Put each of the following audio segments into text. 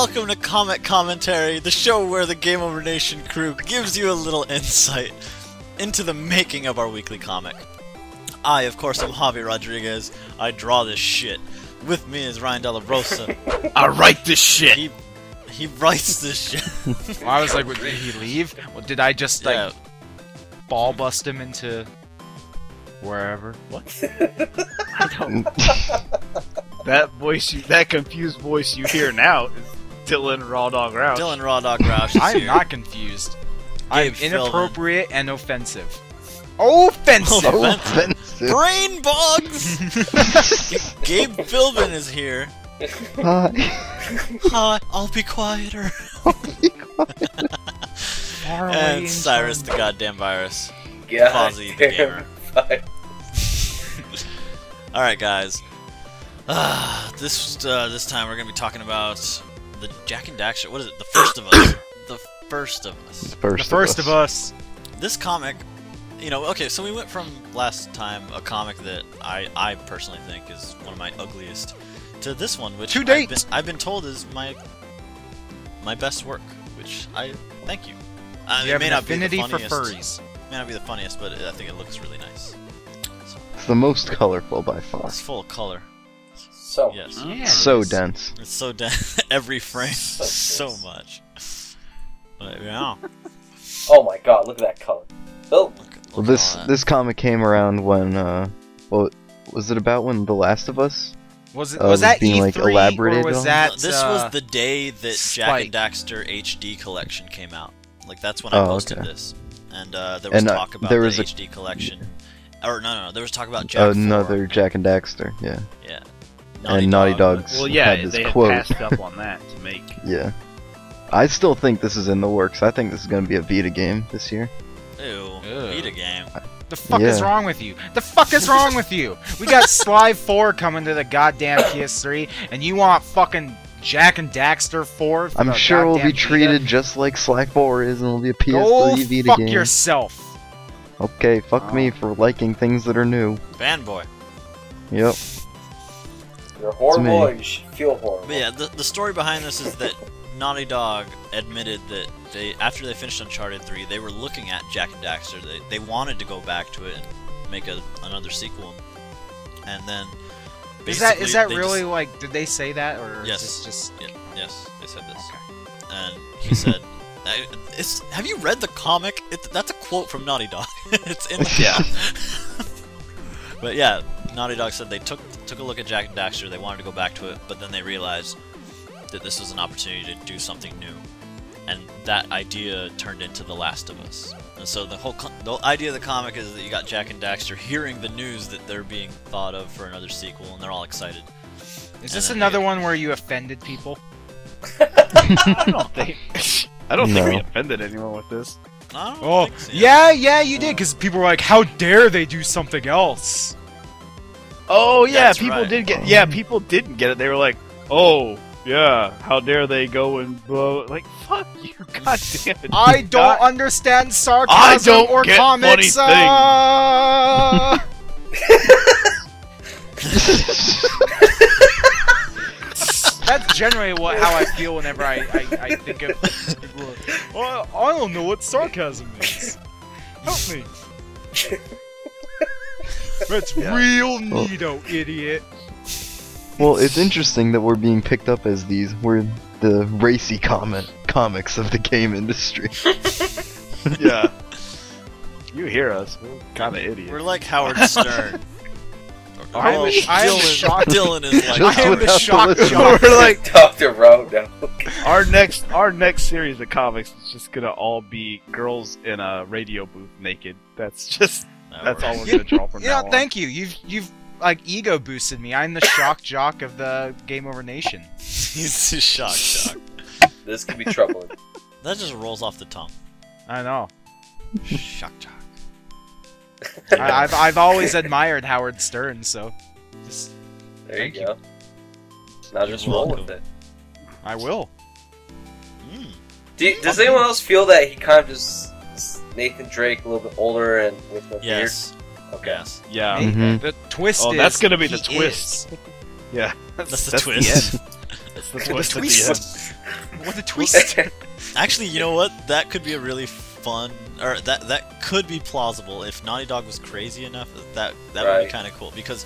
welcome to Comic Commentary, the show where the Game Over Nation crew gives you a little insight into the making of our weekly comic. I, of course, am Javi Rodriguez. I draw this shit. With me is Ryan Della Rosa. I write this shit! He writes this shit. Well, I was like, did he leave? Well, did I just, like, ball bust him into wherever? What? I don't... That voice, that confused voice you hear now is Dylan Raw Dog Roush. Dylan Raw Dog Roush is I'm here. not confused. I'm Gabe inappropriate and offensive. Offensive! Offensive. Brain bugs! Gabe Philbin is here. Hi. Hi, I'll be quieter. And Cyrus the goddamn virus. Fozzie the gamer. Alright guys. This time we're gonna be talking about the Jak and Daxter. What is it? The First of Us. The First of Us. The First of Us. This comic, you know, okay, so we went from last time a comic that I personally think is one of my ugliest to this one, which I've been told is my best work, which I thank you. You have an affinity for furries. May not be the funniest, but I think it looks really nice. So, it's the most colorful by far. it's full of color. So Yes. Yeah, So dense. It's so dense. Every frame, So so dense. much. But, yeah. Oh my god, look at that color. Oh, Well, this comic came around when well, was it about when The Last of Us? Was was that being, E3 like, elaborated or was on? that This was the day that Jak and Spike? Daxter HD collection came out. Like that's when I posted okay. this, and there was And, talk about there the was a- HD collection. Or no, there was talk about Jak 4. Another Jak and Daxter, yeah. Yeah. And Naughty Dog's Well, yeah, had this they had quote. passed up on that to make. Yeah. I still think this is in the works. I think this is going to be a Vita game this year. Ew. Ew. Beat a game. The fuck is Yeah. wrong with you? The fuck is wrong with you? We got Sly 4 coming to the goddamn PS3, and you want fucking Jak and Daxter 4? For I'm the sure we'll be goddamn treated just like Slack 4 is and it'll be a Vita? PS3 Go Vita fuck game. yourself. Okay, fuck me for liking things that are new. Fanboy. Yep. you're horrible me. or you should feel horrible. But yeah, the story behind this is that Naughty Dog admitted that after they finished Uncharted 3, they were looking at Jak and Daxter. They wanted to go back to it and make another sequel, and then Is that they really just, like? Did they say that or Yes. is this just? yes, they said this, Okay. and he said, "Have you read the comic? That's a quote from Naughty Dog. It's in the Yeah. But yeah, Naughty Dog said they took a look at Jak and Daxter. They wanted to go back to it, but then they realized that this was an opportunity to do something new, and that idea turned into The Last of Us. And so the idea of the comic is that you got Jak and Daxter hearing the news that they're being thought of for another sequel, and they're all excited. Is this then another they- one where you offended people? I don't think. I don't think we No. offended anyone with this. I don't Oh, think so. yeah, you did, because people were like, "How dare they do something else?" Oh yeah, That's people right. did get. Yeah, people didn't get it. They were like, "Oh yeah, how dare they go and blow?" Like, fuck you, god damn it. I don't God- understand sarcasm I don't or get comics. funny That's generally how I feel whenever I think of people. Well, I don't know what sarcasm is. Help me. That's Yeah. real neato, idiot. Well, it's interesting that we're being picked up as we're the racy comics of the game industry. Yeah. You hear us? We're kind of idiots. We're like Howard Stern. I am shocked. Dylan is like Just I am the without shock listener. jock. We're like Dr. Rodo. our next series of comics is just gonna all be girls in a radio booth naked. That's all we're gonna draw from Yeah, now on. thank you. You've like ego boosted me. I'm the shock jock of the Game Over Nation. He's a shock jock. This could be troubling. That just rolls off the tongue. I know. Shock jock. I've always admired Howard Stern, so just There Thank you go. Now just roll with it. I will. Does anyone else feel that he kind of just is Nathan Drake a little bit older and with no beard? Yes. Okay. Yes. Yeah. Mhm. The twist Oh, is that's gonna be the he twist. is. Yeah. That's the the twist. end. That's the twist at twist. the end. What a twist! Actually, you know what? That could be a really fun, or that could be plausible if Naughty Dog was crazy enough. That would Right. be kind of cool because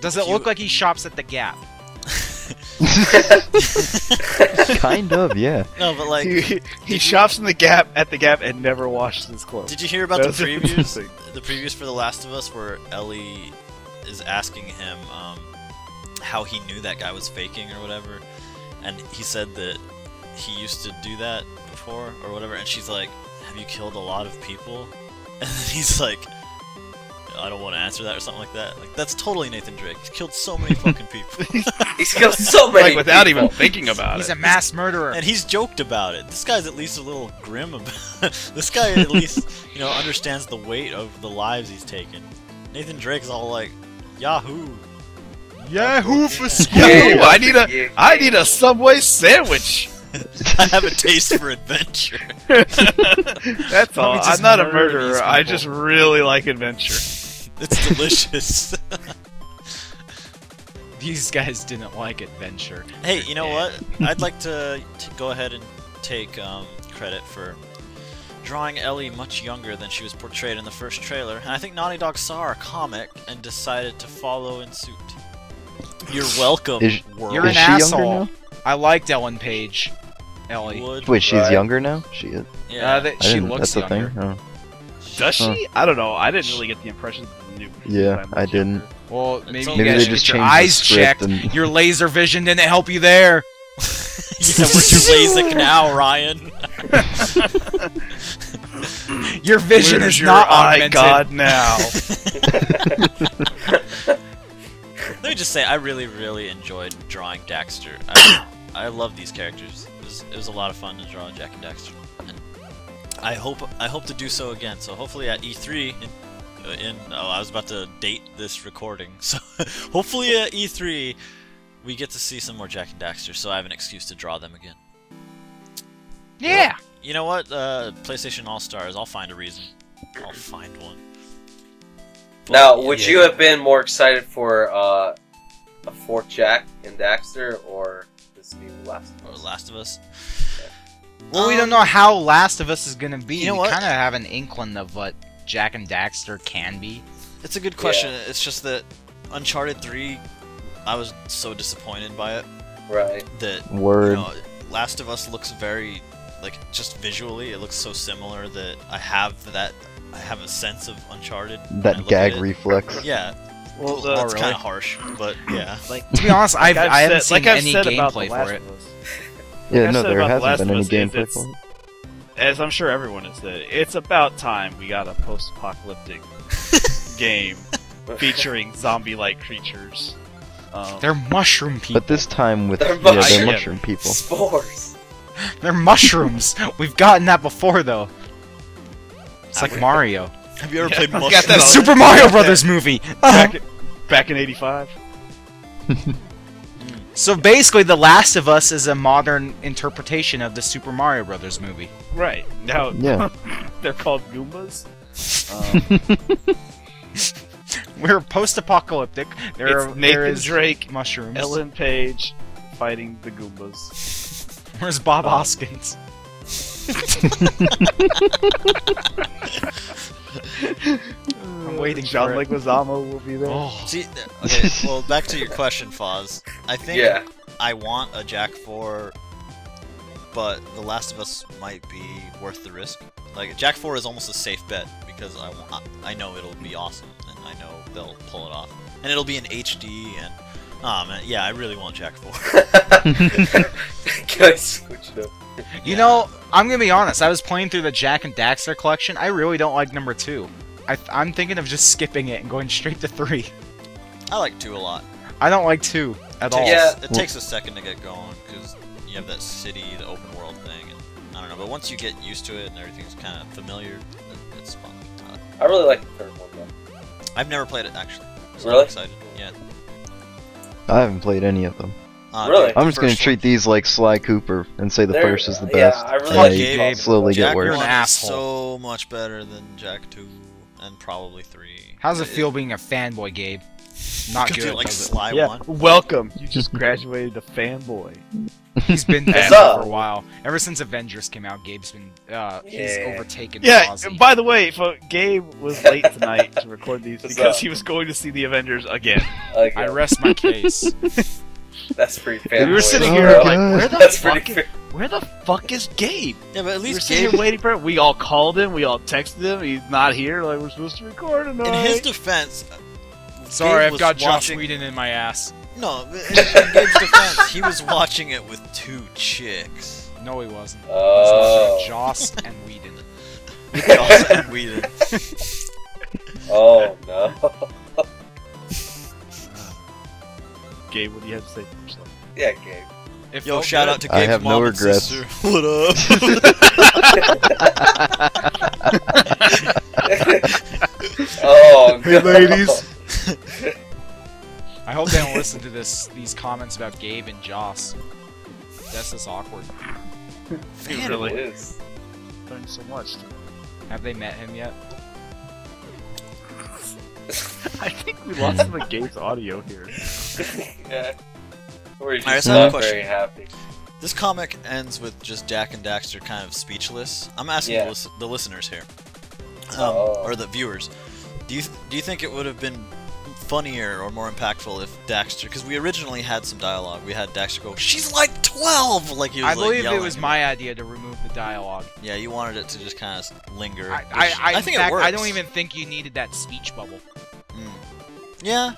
Does it You- look like he shops at the Gap? Kind of, yeah. no, but like, He shops in the Gap at the Gap and never washes his clothes. did you hear about the That's previews? interesting. The previews for The Last of Us where Ellie is asking him how he knew that guy was faking or whatever, and he said that he used to do that before or whatever, and she's like, "Have you killed a lot of people?" And then he's like, "I don't want to answer that" or something like that. Like that's totally Nathan Drake. He's killed so many fucking people, He's killed so many Like without people. even thinking about He's it. a mass murderer. and he's joked about it. This guy's at least a little grim about. This guy at least understands the weight of the lives he's taken. Nathan Drake's all like, "Yahoo." Yahoo for school! Yo, I need a Subway sandwich. I have a taste for adventure. That's all. me just I'm not a murder these murderer. I people. just really like adventure. It's delicious. These guys didn't like adventure. Hey, you know what? I'd like to go ahead and take credit for drawing Ellie much younger than she was portrayed in the first trailer. And I think Naughty Dog saw our comic and decided to follow in suit. You're welcome, Is- world. You're Is an she younger asshole. now? I liked Ellen Page. Ellie. Would. Wait, she's Right. younger now? She is. Yeah. That I she didn't, looks that's the younger. thing? Oh. Does she? I don't know. I didn't really get the impression that the new. Yeah, time I was didn't. younger. Well, maybe Maybe you Maybe guys they should just get your changed the eyes script checked. and- Your laser vision didn't help you there. Yeah, where's your LASIK now, Ryan? Your vision Where's is your not eye augmented. god now? Let me just say, I really, really enjoyed drawing Daxter. I love these characters. It was a lot of fun to draw Jak and Daxter. And I hope to do so again. So hopefully at E3, I was about to date this recording. So hopefully at E3, we get to see some more Jak and Daxter. So I have an excuse to draw them again. Yeah. You know what? PlayStation All Stars. I'll find a reason. I'll find one. But, Now, would yeah. you have been more excited for a fourth Jak and Daxter or this new Last of Or Us? Last of Us? Well, we don't know how Last of Us is gonna be. You know we what? kind of have an inkling of what Jak and Daxter can be. It's a good question. It's just that Uncharted 3, I was so disappointed by it Right. that Word. Last of Us looks very, like, just visually, it looks so similar that I have a sense of Uncharted. when I That look gag at it. reflex. Yeah, Well, it's really? kind of harsh, but yeah. like To be honest, I haven't seen like I've any said about gameplay The Last for it. of Us. Yeah, Like I no, said there about The hasn't Last been of any Us, gameplay it's- for it. As I'm sure everyone has said, it's about time we got a post-apocalyptic game featuring zombie-like creatures. They're mushroom people. But this time with They're they're mushroom- mushroom people. Spores. They're mushrooms. We've gotten that before, though. It's like Mario. Have you ever Yeah, played got Mushroom? that The on- Super Mario Brothers movie. back in '85. So basically, The Last of Us is a modern interpretation of the Super Mario Brothers movie. Right now, Yeah. they're called Goombas. We're post-apocalyptic. There It's Nathan is Drake, mushrooms. Ellen Page fighting the Goombas. Where's Bob Hoskins? I'm waiting John for it. Leguizamo will be there. Oh. See, okay, well, back to your question, Foz. I think Yeah. I want a Jak 4, but The Last of Us might be worth the risk. Like, Jak 4 is almost a safe bet, because I know it'll be awesome, and I know they'll pull it off. And it'll be in HD, and... Aw, man, yeah, I really want Jak 4. Can I switch it up? You know, I'm gonna be honest. I was playing through the Jak and Daxter collection. I really don't like number 2. I'm thinking of just skipping it and going straight to 3. I like 2 a lot. I don't like 2 at all. Yeah. It takes a second to get going, because you have that city, the open world thing, and I don't know, but once you get used to it and everything's kind of familiar, it's fun. I really like the third one though. I've never played it, actually. So Really? I'm excited. Yeah. I haven't played any of them. Really? Dude, I'm the just gonna first treat these like Sly Cooper and say the They're- first is the yeah, best. I really and like they Gabe. slowly Jak get worse. You're 1 an is asshole. so much better than Jak 2, and probably 3. How's it feel being a fanboy, Gabe? Not Could good. do, like does it? Sly Yeah, one. welcome. You just graduated to fanboy. He's been What's fanboy up? for a while. Ever since Avengers came out, Gabe's been he's Yeah. overtaken Yeah, Ozzy. by the way, Gabe was late tonight to record these What's because up? he was going to see the Avengers again. Okay. I rest my case. That's pretty fanboy. We were sitting Oh, here God. like, That's pretty where the fuck is Gabe? Yeah, but at We were least sitting Gabe, here waiting for him. We all called him. We all texted him. He's not here. Like, we're supposed to record tonight. in his defense, Sorry, Gabe I've was got Joss watching- Whedon in my ass. No, in Gabe's defense, he was watching it with 2 chicks. No, he wasn't. Oh. It's Joss and Whedon. Joss and Whedon. Oh no. Gabe, what do you have to say for yourself? Yeah, Gabe. It Yo, felt shout good. out to I Gabe's have no mom and regrets. sister. What up? Oh Hey, no. ladies. I hope they don't listen to these comments about Gabe and Joss. That's just awkward. You It really is. learned so much. Have they met him yet? I think we lost some of Gabe's audio here. Yeah. We're just Alright, so I have a not question. very happy. This comic ends with just Jack and Daxter kind of speechless. I'm asking Yeah. the listeners here, Oh. or the viewers. Do you think it would have been funnier or more impactful if Daxter? Because we originally had some dialogue. We had Daxter go, "She's like 12!" Like he was I like, believe it yelling was about- my idea to remove the dialogue. Yeah, you wanted it to just kind of linger. I which think in fact, it works. I don't even think you needed that speech bubble. Yeah,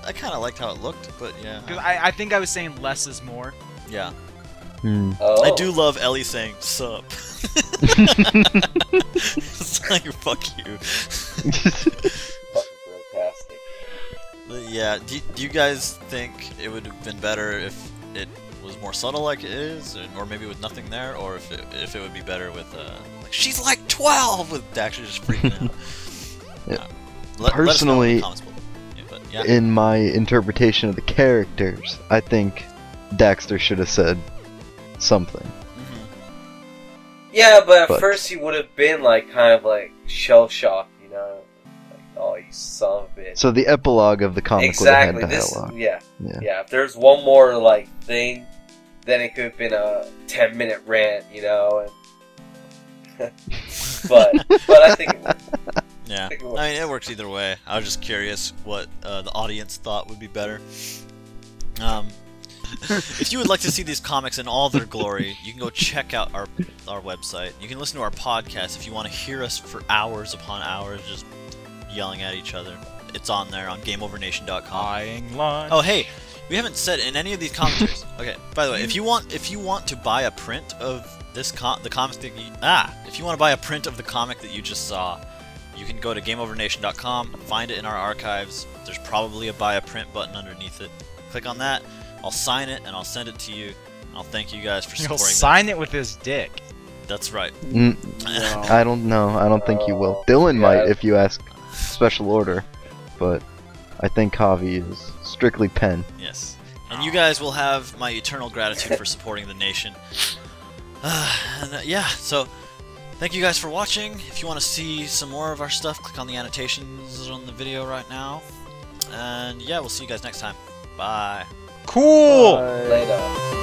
I kind of liked how it looked, but yeah. Because I think I was saying less is more. Yeah. Oh. I do love Ellie saying "sup." It's like fuck you. Fucking broadcasting. Yeah. Do you guys think it would have been better if it was more subtle like it is, or maybe with nothing there, or if it would be better with like she's like 12 with Daxter just freaking out? Yeah. Let us know in Personally, the comments below. Yeah, but yeah. In my interpretation of the characters, I think Daxter should have said something. Mhm. Yeah, but But- at first he would have been like kind of like shell shocked, you know? Like, oh, you son of a bitch. So the epilogue of the comic Exactly. would have had This, dialogue. yeah, Yeah. yeah. If there's one more like thing, then it could have been a 10-minute rant, you know. And but I think it worked. Yeah. think it I works. mean, it works either way. I was just curious what the audience thought would be better. If you would like to see these comics in all their glory, you can go check out our website. You can listen to our podcast if you want to hear us for hours upon hours just yelling at each other. It's on there on GameOverNation.com. Buying lunch. Oh, hey, we haven't said in any of these commentaries. Okay, by the way, if you want to buy a print of this the comics that if you want to buy a print of the comic that you just saw, you can go to GameOverNation.com, find it in our archives. There's probably a buy a print button underneath it. Click on that. I'll sign it and I'll send it to you. I'll thank you guys for He'll supporting. sign it with his dick. That's right. I don't know. I don't think you will. Dylan yeah. might if you ask special order, but I think Javi is strictly pen. Yes. And you guys will have my eternal gratitude for supporting the nation. Yeah, so thank you guys for watching. If you want to see some more of our stuff, click on the annotations on the video right now. And yeah, we'll see you guys next time. Bye. Cool. Bye. Later.